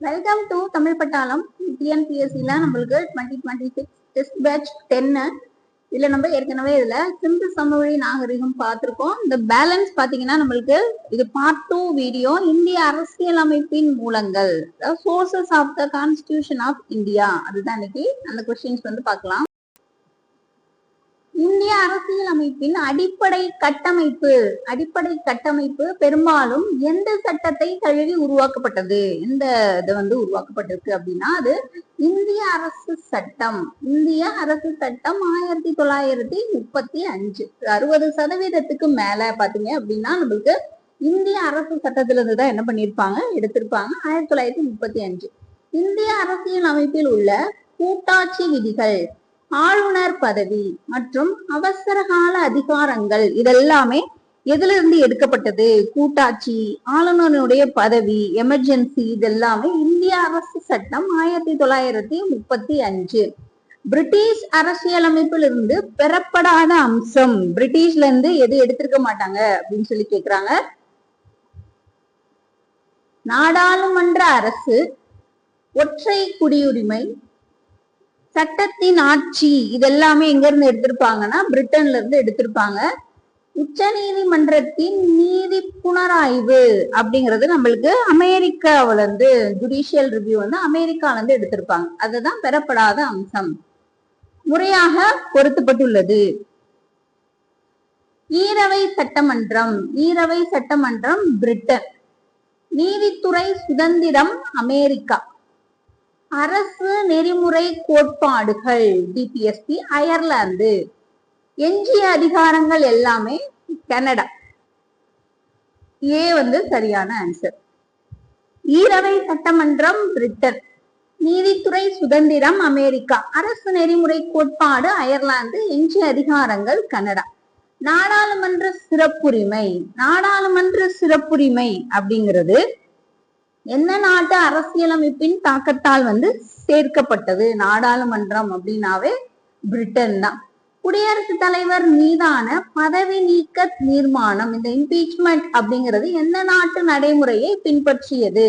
Welcome to Tamil பட்டாளம். டிஎன்பிஎஸ்சில நம்மளுக்கு 2026 test batch 10. இதுல நம்ம ஏற்கனவே இதுல சிம்பிள் சமவெளி நாகரிகம் பார்த்திருக்கோம். இந்த பேலன்ஸ் பாத்தீங்கன்னா நம்மளுக்கு இது பார்ட் 2 வீடியோ. இந்திய அரசியலமைப்பின் மூலங்கள், sources of the constitution of India, அதுதான் இன்னைக்கு அந்த கொஸ்டின்ஸ் வந்து பார்க்கலாம். இந்திய அரசியலமைப்பின் அடிப்படை கட்டமைப்பு பெரும்பாலும் எந்த சட்டத்தை தழுவி உருவாக்கப்பட்டது, எந்த இது வந்து உருவாக்கப்பட்டிருக்கு அப்படின்னா அது இந்திய அரசு சட்டம். 1935. 60% மேல பாத்தீங்க அப்படின்னா நம்மளுக்கு இந்திய அரசு சட்டத்துல இருந்துதான் என்ன பண்ணிருப்பாங்க, எடுத்திருப்பாங்க. 1935. இந்திய அரசியல் அமைப்பில் உள்ள கூட்டாட்சி விதிகள், ஆளுநர் பதவி மற்றும் அவசர கால அதிகாரங்கள் இதெல்லாமே எதுல இருந்து எடுக்கப்பட்டது? கூட்டாட்சி, ஆளுநருடைய பதவி, எமர்ஜென்சி, இதெல்லாமே இந்திய அரசு சட்டம் 1935. பிரிட்டிஷ் அரசியலமைப்பில் இருந்து பெறப்படாத அம்சம், பிரிட்டிஷ்ல இருந்து எது எடுத்திருக்க மாட்டாங்க அப்படின்னு சொல்லி கேக்குறாங்க. நாடாளுமன்ற அரசு, ஒற்றை குடியுரிமை, சட்டத்தின் ஆட்சி, இதெல்லாமே எங்க இருந்து எடுத்திருப்பாங்கன்னா பிரிட்டன்ல இருந்து எடுத்திருப்பாங்க. உச்ச நீதிமன்றத்தின் நீதி புனராய்வு அப்படிங்கிறது நம்மளுக்கு அமெரிக்காவில இருந்து, ஜுடிஷியல் ரிவ்யூ வந்து அமெரிக்கால இருந்து எடுத்திருப்பாங்க. அதுதான் பெறப்படாத அம்சம். முறையாக பொருத்தப்பட்டுள்ளது. ஈரவை சட்டமன்றம் பிரிட்டன். நீதித்துறை சுதந்திரம் அமெரிக்கா. அரசு நெறிமுறை கோட்பாடுகள் டிபிஎஸ்பி அயர்லாந்து. எஞ்சிய அதிகாரங்கள் எல்லாமே கனடா. ஏ வந்து சரியான ஆன்சர். ஈரவை சட்டமன்றம் பிரிட்டன், நீதித்துறை சுதந்திரம் அமெரிக்கா, அரசு நெறிமுறை கோட்பாடு அயர்லாந்து, எஞ்சிய அதிகாரங்கள் கனடா. நாடாளுமன்ற சிறப்புரிமை அப்படிங்கிறது என்ன நாட்டு அரசியலமைப்பின் தாக்கத்தால் வந்து சேர்க்கப்பட்டது? நாடாளுமன்றம் அப்படின்னாவே பிரிட்டன் தான். குடியரசுத் தலைவர் மீதான பதவி நீக்க தீர்மானம், இந்த இம்பீச்மெண்ட் அப்படிங்கிறது எந்த நாட்டு நடைமுறையை பின்பற்றியது?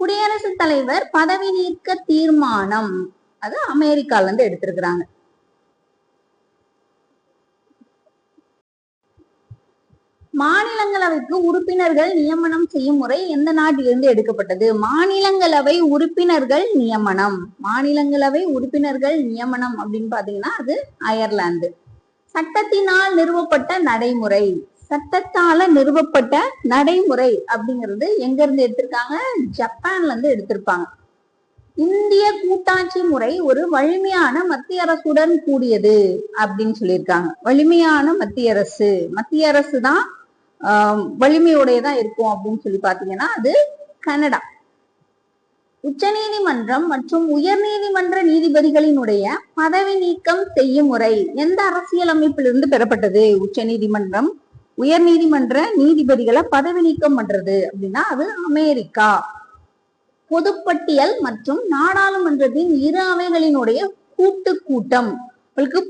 குடியரசுத் தலைவர் பதவி நீக்க தீர்மானம் அது அமெரிக்கால இருந்து எடுத்திருக்கிறாங்க. மாநிலங்களவைக்கு உறுப்பினர்கள் நியமனம் செய்யும் முறை எந்த நாட்டிலிருந்து எடுக்கப்பட்டது? மாநிலங்களவை உறுப்பினர்கள் நியமனம் அப்படின்னு பாத்தீங்கன்னா அது அயர்லாந்து. சட்டத்தால நிறுவப்பட்ட நடைமுறை அப்படிங்கிறது எங்க இருந்து எடுத்திருக்காங்க? ஜப்பான்ல இருந்து எடுத்திருப்பாங்க. இந்திய கூட்டாட்சி முறை ஒரு வலிமையான மத்திய அரசுடன் கூடியது அப்படின்னு சொல்லியிருக்காங்க. வலிமையான மத்திய அரசு தான் வலிமையோடையதான் இருக்கும் அப்படின்னு சொல்லி பாத்தீங்கன்னா அது கனடா. உச்ச நீதிமன்றம் மற்றும் உயர் நீதிமன்ற நீதிபதிகளினுடைய பதவி நீக்கம் செய்யும் முறை எந்த அரசியலமைப்பிலிருந்து பெறப்பட்டது? உச்ச நீதிமன்றம், உயர் நீதிமன்ற நீதிபதிகளை பதவி நீக்கம் பண்றது அப்படின்னா அது அமெரிக்கா. பொதுப்பட்டியல் மற்றும் நாடாளுமன்றத்தின் இரு அவைகளினுடைய கூட்டம்,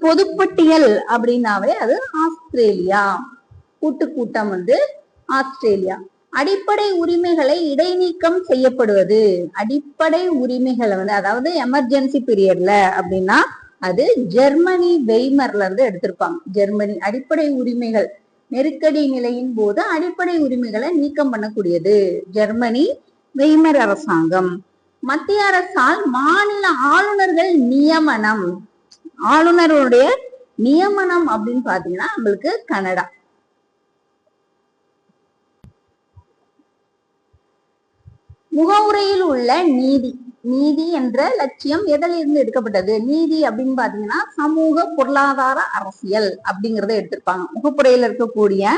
பொதுப்பட்டியல் அப்படின்னாவே அது ஆஸ்திரேலியா. கூட்டம் வந்து ஆஸ்திரேலியா. அடிப்படை உரிமைகளை இடைநீக்கம் செய்யப்படுவது, அடிப்படை உரிமைகளை வந்து அதாவது எமர்ஜென்சி பீரியட்ல அப்படின்னா அது ஜெர்மனி, வெய்மர்ல இருந்து எடுத்திருப்பாங்க. ஜெர்மனி அடிப்படை உரிமைகள், நெருக்கடி நிலையின் போது அடிப்படை உரிமைகளை நீக்கம் பண்ணக்கூடியது ஜெர்மனி, வெய்மர் அரசாங்கம். மத்திய அரசால் மாநில ஆளுநர்கள் நியமனம், ஆளுநருடைய நியமனம் அப்படின்னு பாத்தீங்கன்னா நம்மளுக்கு கனடா. முகவுரையில் உள்ள நீதி என்ற லட்சியம் எதில் இருந்து எடுக்கப்பட்டது? நீதி அப்படின்னு பாத்தீங்கன்னா சமூக பொருளாதார அரசியல் அப்படிங்கறத எடுத்திருப்பாங்க. முகப்புரையில இருக்கக்கூடிய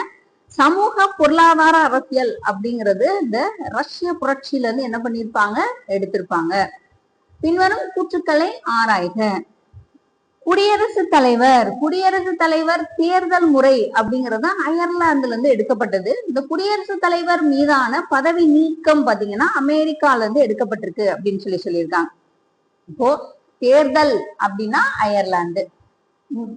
சமூக பொருளாதார அரசியல் அப்படிங்கிறது இந்த ரஷ்ய புரட்சியில இருந்து என்ன பண்ணிருப்பாங்க, எடுத்திருப்பாங்க. பின்வரும் கூற்றுக்களை ஆராய்க. குடியரசுத் தலைவர் தேர்தல் முறை அப்படிங்கிறது அயர்லாந்துல இருந்து எடுக்கப்பட்டது. இந்த குடியரசுத் தலைவர் மீதான பதவி நீக்கம் பாத்தீங்கன்னா அமெரிக்கால இருந்து எடுக்கப்பட்டிருக்கு அப்படின்னு சொல்லியிருக்காங்க. இப்போ தேர்தல் அப்படின்னா அயர்லாந்து,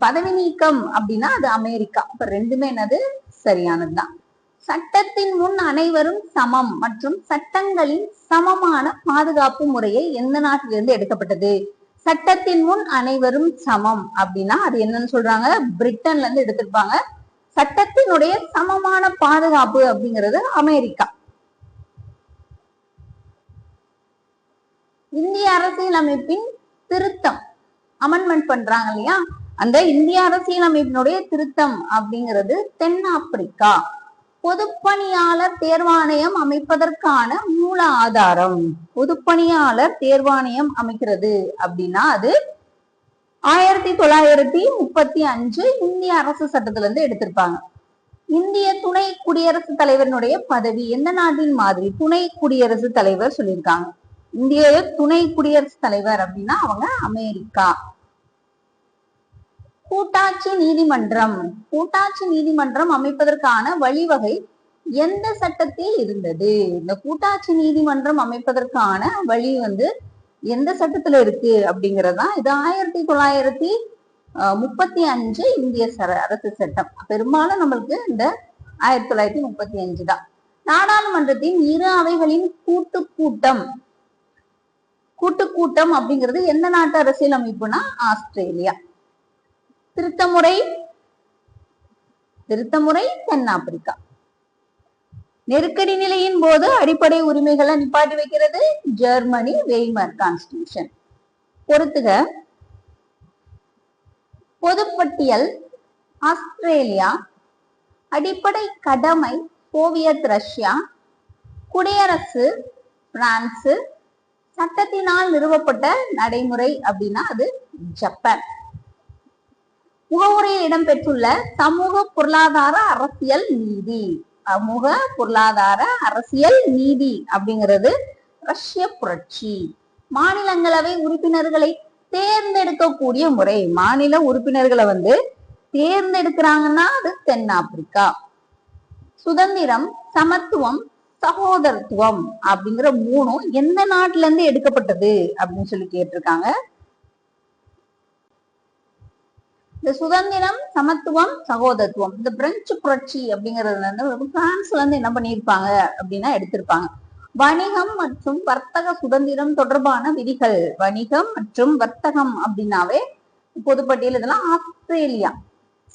பதவி நீக்கம் அப்படின்னா அது அமெரிக்கா. இப்ப ரெண்டுமே என்னது சரியானதுதான். சட்டத்தின் முன் அனைவரும் சமம் மற்றும் சட்டங்களின் சமமான பாதுகாப்பு முறையை எந்த நாட்டிலிருந்து எடுக்கப்பட்டது? சட்டத்தின் முன் அனைவரும் சமம் அப்படின்னா அது என்னன்னு சொல்றாங்க? பிரிட்டன்ல இருந்து எடுத்திருப்பாங்க. சட்டத்தினுடைய சமமான பாதுகாப்பு அப்படிங்கிறது அமெரிக்கா. இந்திய அரசியலமைப்பின் திருத்தம் அமெண்ட்மெண்ட் பண்றாங்க இல்லையா, அந்த இந்திய அரசியலமைப்பினுடைய திருத்தம் அப்படிங்கிறது தென்னாப்பிரிக்கா. பொதுப்பணியாளர் தேர்வாணையம் அமைப்பதற்கான மூல ஆதாரம், பொதுப்பணியாளர் தேர்வாணையம் அமைக்கிறது அப்படின்னா அது 1935 இந்திய அரசு சட்டத்துல இருந்து எடுத்திருப்பாங்க. இந்திய துணை குடியரசுத் தலைவரினுடைய பதவி எந்த நாட்டின் மாதிரி? துணை குடியரசுத் தலைவர் சொல்லியிருக்காங்க. இந்திய துணை குடியரசுத் தலைவர் அப்படின்னா அவங்க அமெரிக்கா. கூட்டாட்சி நீதிமன்றம், கூட்டாட்சி நீதிமன்றம் அமைப்பதற்கான வழிவகை எந்த சட்டத்தில் இருந்தது? இந்த கூட்டாட்சி நீதிமன்றம் அமைப்பதற்கான வழி எந்த சட்டத்துல இருக்கு அப்படிங்கறதுதான் இது. 1935 இந்திய அரசு சட்டம். பெரும்பாலும் நம்மளுக்கு இந்த 1935 தான். நாடாளுமன்றத்தின் இரு அவைகளின் கூட்டுக்கூட்டம் அப்படிங்கிறது எந்த நாட்டு அரசியல் அமைப்புனா ஆஸ்திரேலியா. திருத்தமுறை தென்னாப்பிரிக்கா. நெருக்கடி நிலையின் போது அடிப்படை உரிமைகளை நிப்பாட்டி வைக்கிறது ஜெர்மனி, வெய்மர் கான்ஸ்டிடியூஷன். பொறுத்துக. பொதுப்பட்டியல் ஆஸ்திரேலியா, அடிப்படை கடமை சோவியத் ரஷ்யா, குடியரசு பிரான்ஸ், சட்டத்தினால் நிறுவப்பட்ட நடைமுறை அப்படின்னா அது ஜப்பான். முகவுரையில் இடம்பெற்றுள்ள சமூக பொருளாதார அரசியல் நீதி, சமூக பொருளாதார அரசியல் நீதி அப்படிங்கிறது ரஷ்ய புரட்சி. மாநிலங்களவை உறுப்பினர்களை தேர்ந்தெடுக்கக்கூடிய முறை, மாநில உறுப்பினர்களை தேர்ந்தெடுக்கிறாங்கன்னா அது தென்னாப்பிரிக்கா. சுதந்திரம், சமத்துவம், சகோதரத்துவம் அப்படிங்கிற மூணும் எந்த நாட்டுல இருந்து எடுக்கப்பட்டது அப்படின்னு சொல்லி கேட்டிருக்காங்க. இந்த சுதந்திரம், சமத்துவம், சகோதரத்துவம் இந்த பிரெஞ்சு புரட்சி அப்படிங்கிறது பிரான்ஸ்ல இருந்து என்ன பண்ணியிருப்பாங்க அப்படின்னா எடுத்திருப்பாங்க. வணிகம் மற்றும் வர்த்தக சுதந்திரம் தொடர்பான விதிகள், வணிகம் மற்றும் வர்த்தகம் அப்படின்னாவே பொதுப்பட்டியல் இதெல்லாம் ஆஸ்திரேலியா.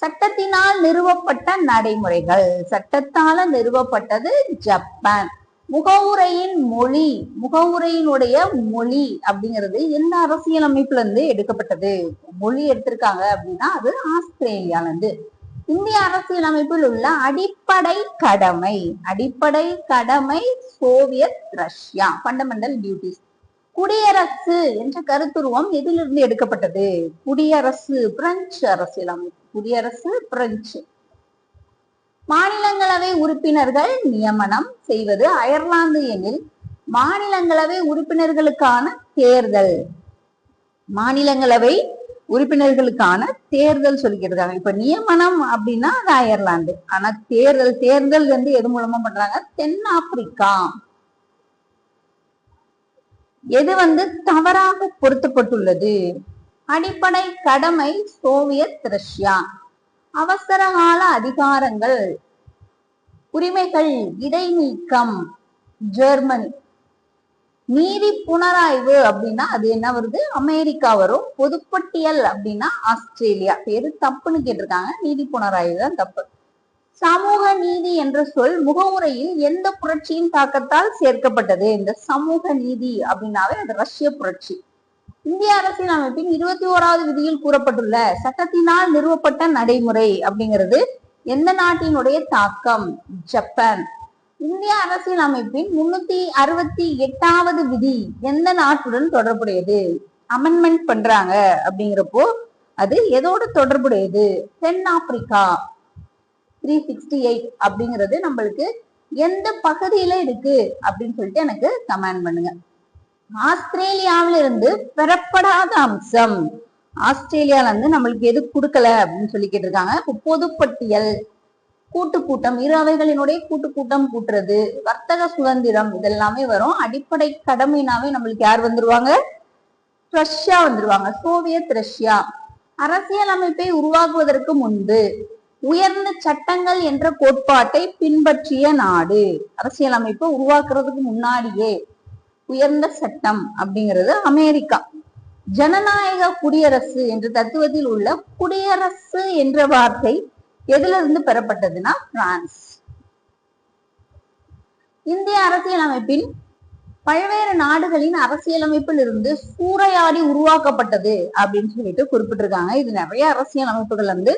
சட்டத்தினால் நிறுவப்பட்ட நடைமுறைகள், சட்டத்தால நிறுவப்பட்டது ஜப்பான். முகவுரையின் மொழி, முகவுரையினுடைய மொழி அப்படிங்கிறது எந்த அரசியல் அமைப்புல இருந்து எடுக்கப்பட்டது? மொழி எடுத்திருக்காங்க அப்படின்னா அது ஆஸ்திரேலியால இருந்து. இந்திய அரசியல் அமைப்பில் உள்ள அடிப்படை கடமை சோவியத் ரஷ்யா, ஃபண்டமெண்டல் டியூட்டிஸ். குடியரசு என்ற கருத்துருவம் எதிலிருந்து எடுக்கப்பட்டது? குடியரசு பிரெஞ்சு அரசியல் அமைப்பு, குடியரசு பிரெஞ்சு. மாநிலங்களவை உறுப்பினர்கள் நியமனம் செய்வது அயர்லாந்து எனில் மாநிலங்களவை உறுப்பினர்களுக்கான தேர்தல், மாநிலங்களவை உறுப்பினர்களுக்கான தேர்தல் சொல்லிக்கிட்டு. இப்ப நியமனம் அப்படின்னா அது அயர்லாந்து, ஆனா தேர்தல் எது மூலமா பண்றாங்க? தென்னாப்பிரிக்கா. எது தவறாக பொருத்தப்பட்டுள்ளது? அடிப்படை கடமை சோவியத் ரஷ்யா. அவசரகால அதிகாரங்கள் உரிமைகள் இடைநீக்கம் ஜெர்மனி. நீதி புனராய்வு அப்படின்னா அது என்ன வருது? அமெரிக்கா வரும். பொதுப்பட்டியல் அப்படின்னா ஆஸ்திரேலியா. பேரு தப்புன்னு கேட்டிருக்காங்க, நீதி புனராய்வு தான் தப்பு. சமூக நீதி என்ற சொல் முகவுரையில் எந்த புரட்சியின் தாக்கத்தால் சேர்க்கப்பட்டது? இந்த சமூக நீதி அப்படின்னாவே அது ரஷ்ய புரட்சி. இந்திய அரசியல் அமைப்பின் 21வது விதியில் கூறப்பட்டுள்ள சட்டத்தினால் நிறுவப்பட்ட நடைமுறை அப்படிங்கிறது எந்த நாட்டினுடைய தாக்கம்? ஜப்பான். இந்திய அரசியல் அமைப்பின் 368வது விதி எந்த நாட்டுடன் தொடர்புடையது? அமெண்ட்மெண்ட் பண்றாங்க அப்படிங்கிறப்போ அது எதோட தொடர்புடையது? தென்னாப்பிரிக்கா. 368 அப்படிங்கிறது நம்மளுக்கு எந்த பகுதியில இருக்கு அப்படின்னு சொல்லிட்டு எனக்கு கமெண்ட் பண்ணுங்க. ஆஸ்திரேலியாவிலிருந்து பெறப்படாத அம்சம், ஆஸ்திரேலியால இருந்து நம்மளுக்கு எது கொடுக்கல அப்படின்னு சொல்லி கேட்டிருக்காங்க. பொதுப்பட்டியல், கூட்டுக்கூட்டம், இரு அவைகளினுடைய கூட்டுக்கூட்டம் கூட்டுறது, வர்த்தக சுதந்திரம் இதெல்லாமே வரும். அடிப்படை கடமைனாவே நம்மளுக்கு யார் வந்துருவாங்க? ரஷ்யா வந்துருவாங்க, சோவியத் ரஷ்யா. அரசியல் அமைப்பை உருவாக்குவதற்கு முன்பு உயர்ந்த சட்டங்கள் என்ற கோட்பாட்டை பின்பற்றிய நாடு. அரசியலமைப்பை உருவாக்குறதுக்கு முன்னாடியே உயர்ந்த சட்டம் அப்படிங்கிறது அமெரிக்கா. ஜனநாயக குடியரசு என்ற தத்துவத்தில் உள்ள குடியரசு என்ற வார்த்தை எதுல இருந்து பெறப்பட்டதுன்னா பிரான்ஸ். இந்திய அரசியலமைப்பின் பல்வேறு நாடுகளின் அரசியலமைப்பில் இருந்து சூறையாடி உருவாக்கப்பட்டது அப்படின்னு சொல்லிட்டு குறிப்பிட்டிருக்காங்க. இது நிறைய அரசியலமைப்புகள் வந்து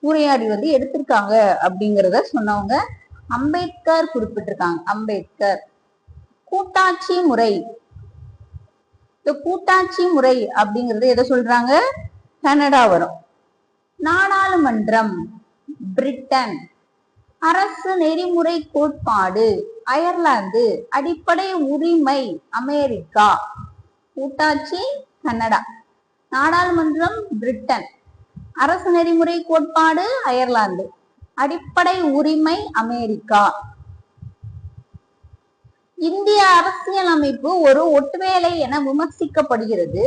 சூறையாடி வந்து எடுத்திருக்காங்க அப்படிங்கிறத சொன்னவங்க அம்பேத்கர் குறிப்பிட்டிருக்காங்க. அம்பேத்கர். கூட்டாட்சி முறை. இந்த கூட்டாட்சி முறை அப்படிங்கறது எதை சொல்றாங்க? கனடா வரும். நாடாளுமன்றம் பிரிட்டன். அரசு நெறிமுறை கோட்பாடு அயர்லாந்து. அடிப்படை உரிமை அமெரிக்கா. கூட்டாட்சி கனடா. நாடாளுமன்றம் பிரிட்டன். அரசு நெறிமுறை கோட்பாடு அயர்லாந்து. அடிப்படை உரிமை அமெரிக்கா. இந்திய அரசியலமைப்பு ஒரு ஒட்டுவேலை என விமர்சிக்கப்படுகிறது.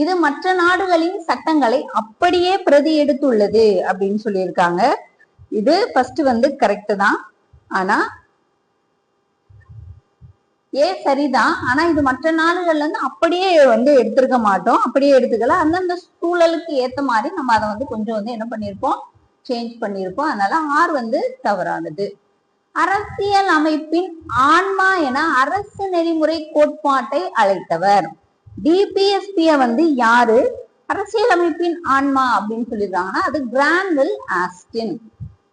இது மற்ற நாடுகளின் சட்டங்களை அப்படியே பிரதி எடுத்துள்ளது அப்படின்னு சொல்லியிருக்காங்க. இது ஃபர்ஸ்ட் வந்து கரெக்ட் தான். ஆனா சரிதான். ஆனா இது மற்ற நாடுகள்ல இருந்து அப்படியே வந்து எடுத்திருக்க மாட்டோம். அப்படியே எடுத்துக்கல. அந்தந்த சூழலுக்கு ஏத்த மாதிரி நம்ம அதை வந்து கொஞ்சம் வந்து என்ன பண்ணிருப்போம், சேஞ்ச் பண்ணிருப்போம். அதனால ஆர் வந்து தவறானது. அரசியல் அமைப்பின் ஆன்மா என அரசு நெறிமுறை கோட்பாட்டை அழைத்தவர். டிபிஎஸ்பிய வந்து யாரு அரசியலமைப்பின் ஆன்மா அப்படின்னு சொல்லியிருக்காங்கன்னா அது கிரான்வில் ஆஸ்டின்.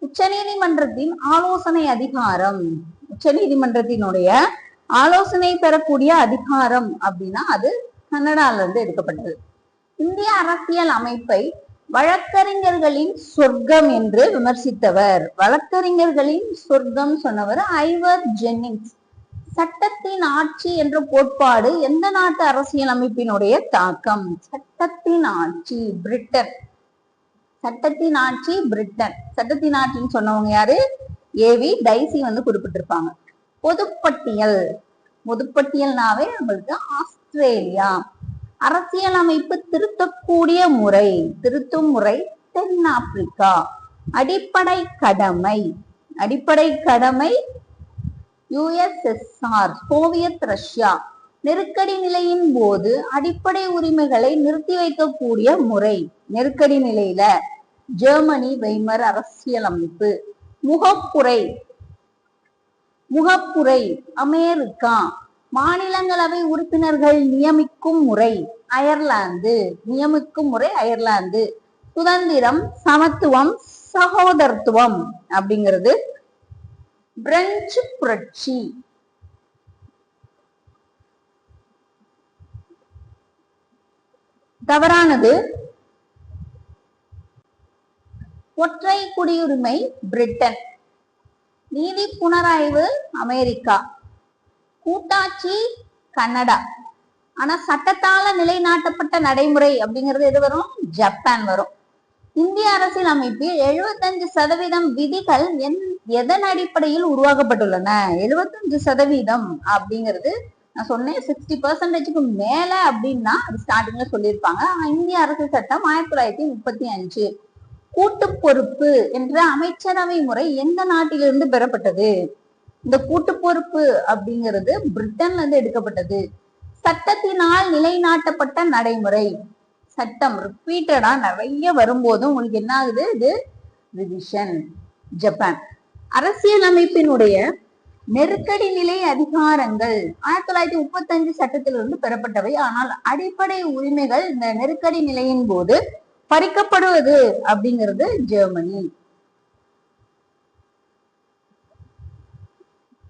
உச்ச நீதிமன்றத்தின் ஆலோசனை அதிகாரம். உச்ச நீதிமன்றத்தினுடைய ஆலோசனை பெறக்கூடிய அதிகாரம் அப்படின்னா அது கனடால இருந்து எடுக்கப்பட்டது. இந்திய அரசியல் அமைப்பை வழக்கறிஞர்களின் சொர்க்கம் என்று விமர்சித்தவர். வழக்கறிஞர்களின் சொர்க்கம் சொன்னவர் ஐவர் ஜென்னிங்ஸ். சட்டத்தின் ஆட்சி என்ற கோட்பாடு எந்த நாட்டு அரசியல் அமைப்பினுடைய தாக்கம்? சட்டத்தின் ஆட்சி பிரிட்டன். சட்டத்தின் ஆட்சி பிரிட்டன். சட்டத்தின் ஆட்சின்னு சொன்னவங்க யாரு? ஏவி டைசி வந்து குறிப்பிட்டிருப்பாங்க. பொதுப்பட்டியல். பொதுப்பட்டியல்னாவே நம்மளுக்கு ஆஸ்திரேலியா. அரசியலமைப்பு திருத்தக்கூடிய முறை. திருத்தும் முறை தென்னாப்பிரிக்கா. அடிப்படை கடமை. அடிப்படை கடமை யுஎஸ்எஸ்ஆர் சோவியத் ரஷ்யா. நெருக்கடி நிலையின் போது அடிப்படை உரிமைகளை நிறுத்தி வைக்கக்கூடிய முறை. நெருக்கடி நிலையில ஜெர்மனி வெய்மர் அரசியலமைப்பு. முகப்புரை. முகப்புரை அமெரிக்கா. மாநிலங்களவை உறுப்பினர்கள் நியமிக்கும் முறை அயர்லாந்து. நியமிக்கும் முறை அயர்லாந்து. சுதந்திரம் சமத்துவம் சகோதரத்துவம் அப்படிங்கிறது பிரெஞ்சு புரட்சி. தவறானது. ஒற்றை குடியுரிமை பிரிட்டன். நீதி புனராய்வு அமெரிக்கா. கூட்டாட்சி கனடா. ஆனா சட்டத்தால நிலைநாட்டப்பட்ட நடைமுறை அப்படிங்கிறது எது வரும்? ஜப்பான் வரும். இந்திய அரசியல் அமைப்பில் 75% விதிகள் எதன் அடிப்படையில் உருவாக்கப்பட்டுள்ளன? 75% அப்படிங்கிறது நான் சொன்னேன் 60% மேல அப்படின்னா அது ஸ்டார்டிங்ல சொல்லியிருப்பாங்க. ஆனா இந்திய அரசு சட்டம் 1935. கூட்டு பொறுப்பு என்ற அமைச்சரவை முறை எந்த நாட்டிலிருந்து பெறப்பட்டது? இந்த கூட்டு பொறுப்பு அப்படிங்கிறது பிரிட்டன்ல இருந்து எடுக்கப்பட்டது. சட்டத்தினால் நிலைநாட்டப்பட்ட நடைமுறை. சட்டம் ரிப்பீட்டடா நிறைய வரும்போது உங்களுக்கு என்ன ஆகுது? இது ரிவிஷன். ஜப்பான். அரசியலமைப்பினுடைய நெருக்கடி நிலை அதிகாரங்கள் 1935 சட்டத்திலிருந்து பெறப்பட்டவை. ஆனால் அடிப்படை உரிமைகள் இந்த நெருக்கடி நிலையின் போது பறிக்கப்படுவது அப்படிங்கிறது ஜெர்மனி.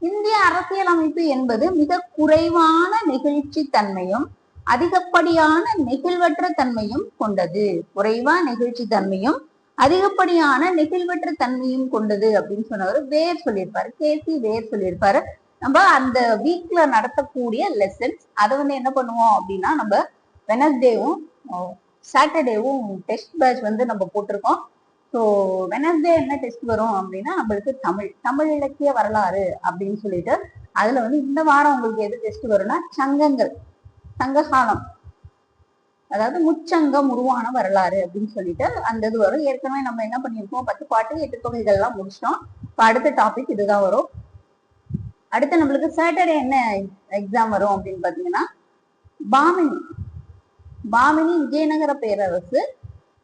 இந்திய அரசியலமைப்பு என்பது மிக குறைவான நெகிழ்ச்சி தன்மையும் அதிகப்படியான நெகிழ்வற்ற தன்மையும் கொண்டது. குறைவா நெகிழ்ச்சி தன்மையும் அதிகப்படியான நெகிழ்வற்ற தன்மையும் கொண்டது அப்படின்னு சொன்னவர் வேர் சொல்லியிருப்பாரு. கேசி வேர் சொல்லியிருப்பாரு. நம்ம அந்த வீக்ல நடத்தக்கூடிய லெசன்ஸ் அதை வந்து என்ன பண்ணுவோம் அப்படின்னா நம்ம வெனஸ்டேவும் சாட்டர்டேவும் டெஸ்ட் பேட்ச் வந்து நம்ம போட்டிருக்கோம். ஸோ வெனஸ்டே என்ன டெஸ்ட் வரும் அப்படின்னா நம்மளுக்கு தமிழ் இலக்கிய வரலாறு அப்படின்னு சொல்லிட்டு அதுல வந்து இந்த வாரம் உங்களுக்கு எது டெஸ்ட் வரும்னா சங்கங்கள், சங்ககாலம், அதாவது முச்சங்கம் உருவான வரலாறு அப்படின்னு சொல்லிட்டு அந்த இது வரும். ஏற்கனவே நம்ம என்ன பண்ணியிருக்கோம், 10 பாட்டு 8 தொகைகள்லாம் முடிச்சிட்டோம். இப்போ அடுத்த டாபிக் இதுதான் வரும். அடுத்து நம்மளுக்கு சாட்டர்டே என்ன எக்ஸாம் வரும் அப்படின்னு பாத்தீங்கன்னா, பாமினி விஜயநகர பேரரசு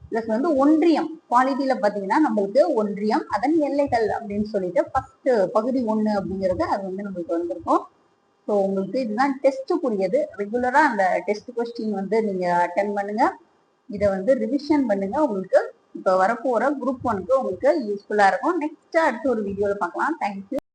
பிளஸ் வந்து ஒன்றியம். குவாலிட்டியில பாத்தீங்கன்னா நம்மளுக்கு ஒன்றியம் அதன் எல்லைகள் அப்படின்னு சொல்லிட்டு ஃபர்ஸ்ட் பகுதி 1 அப்படிங்கிறது அது வந்து நம்மளுக்கு வந்திருக்கும். ஸோ உங்களுக்கு இதுதான் டெஸ்ட்டுக்குரியது. ரெகுலரா அந்த டெஸ்ட் கொஸ்டின் வந்து நீங்க அட்டென்ட் பண்ணுங்க, இதை வந்து ரிவிஷன் பண்ணுங்க. உங்களுக்கு இப்போ வரப்போற குரூப் 1க்கு உங்களுக்கு யூஸ்ஃபுல்லா இருக்கும். நெக்ஸ்ட் அடுத்த ஒரு வீடியோல பார்க்கலாம். தேங்க்யூ.